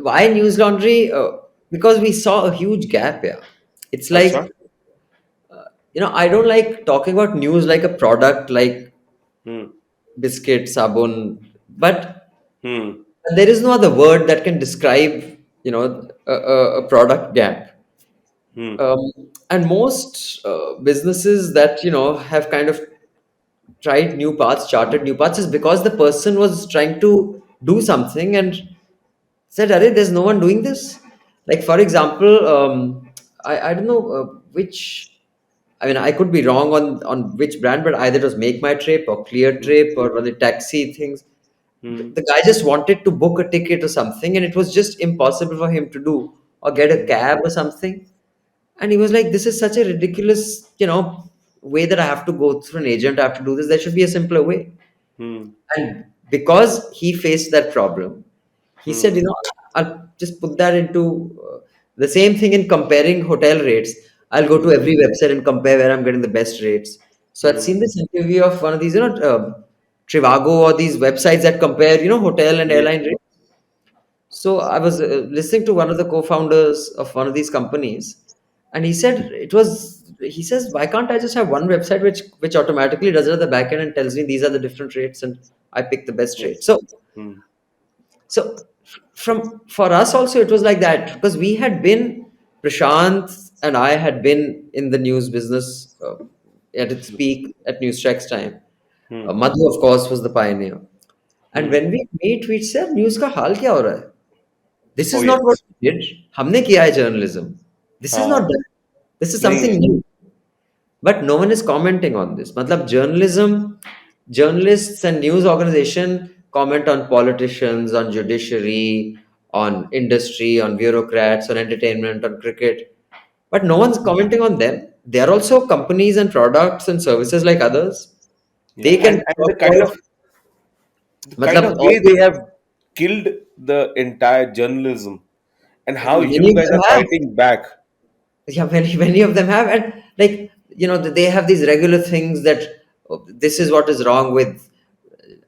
why Newslaundry? Because we saw a huge gap here. It's अच्छा. like, I don't like talking about news like a product, like Hmm. biscuit, sabun, but Hmm. there is no other word that can describe, a product gap. Hmm. Um, and most businesses that, have kind of tried new paths, charted new paths, is because the person was trying to do something and said, "Arey, there's no one doing this." Like, for example, I don't know which. I mean, I could be wrong on which brand, but either it was Make My Trip or Clear Hmm. Trip or the taxi things. Hmm. The guy just wanted to book a ticket or something, and it was just impossible for him to do, or get a Hmm. cab or something. And he was like, "This is such a ridiculous, way that I have to go through an agent. I have to do this. There should be a simpler way." Hmm. And because he faced that problem, he said, Hmm. I'll just put that into the same thing in comparing hotel rates. I'll go to Hmm. every website and compare where I'm getting the best rates. So I'd Hmm. seen this interview of one of these, Trivago or these websites that compare, hotel and Hmm. airline rates. So I was listening to one of the co-founders of one of these companies, and he said it was. He says, "Why can't I just have one website which automatically does it at the back end and tells me these are the different rates and I pick the best rate." Hmm. From for us also it was like that because we had been Prashant and I had been in the news business at its peak at Newstrack's time. Hmm. Madhu, of course, was the pioneer. And Hmm. when we meet, we said, "News ka hal kya ho raha hai? This Oh is not what yes. we did. हमने किया है journalism. This is not हाँ. that. This is नहीं something है. new." But no one is commenting on this. Matlab journalism, journalists and news organization comment on politicians, on judiciary, on industry, on bureaucrats, on entertainment, on cricket. But no one's commenting on them. They are also companies and products and services like others. Yeah. They can And talk about, the kind matlab, of all way they these, have killed the entire journalism, and how many you of guys them are have. fighting back. Yeah, many of them have. And like, they have these regular things that, this is what is wrong with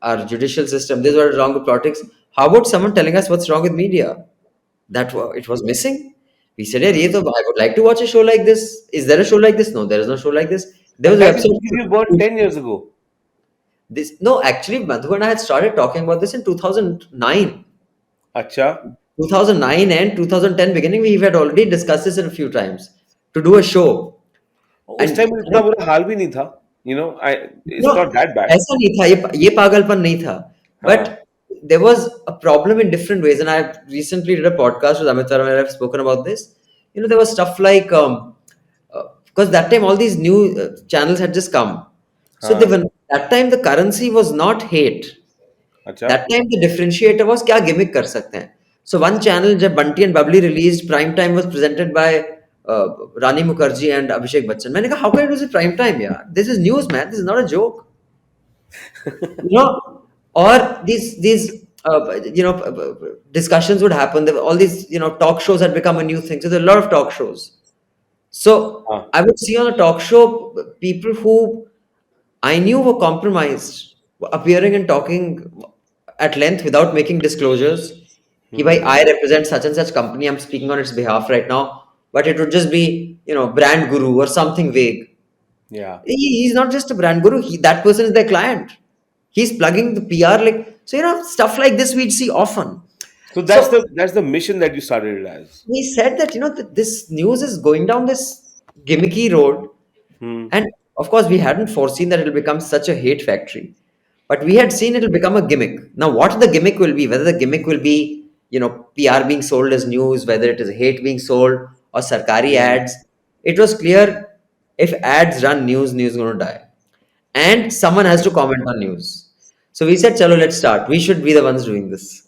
our judicial system, this is what is wrong with politics. How about someone telling us what's wrong with media? It was missing. We said, "Yeah, Hmm. I would like to watch a show like this. Is there a show like this?" No, there is no show like this. There And was a that is website. something you bought 10 years ago. This no, actually, Madhu and I had started talking about this in 2009. अच्छा. 2009 and 2010 beginning, we had already discussed this a few times to do a show. उस And time में इतना बुरा हाल भी नहीं था. I No, it's not that bad. ऐसा नहीं था, ये पागलपन नहीं था. But हाँ. there was a problem in different ways, and I recently did a podcast with Amit Varam where I've spoken about this. There was stuff like, because that time all these new channels had just come, so they हाँ. were, that time the currency was not hate. अच्छा. That time the differentiator was क्या gimmick कर सकते हैं. So one channel जब Bunty and Bubbly released, prime time was presented by uh, Rani Mukherjee and Abhishek Bachchan. मैंने कहा, how can it was a prime time, यार? This is news, man. This is not a joke. Or these discussions would happen. There were all these, talk shows had become a new thing. So there are a lot of talk shows. So हाँ. I would see on a talk show people who I knew were compromised, were appearing and talking at length without making disclosures. Ki bhai, Hmm. I represent such and such company. I'm speaking on its behalf right now, but it would just be, brand guru or something vague. Yeah. He's not just a brand guru. That person is their client. He's plugging the PR, like, so, stuff like this we'd see often. So So that's the mission that you started it as. we said that, that this news is going down this gimmicky road. Hmm. And of course, we hadn't foreseen that it'll become such a hate factory. But we had seen it'll become a gimmick. Now, what the gimmick will be, whether the gimmick will be, PR being sold as news, whether it is hate being sold or Sarkari Hmm. ads, it was clear if ads run news is going to die. And someone has to comment on news. So we said, "Chalo, let's start. We should be the ones doing this."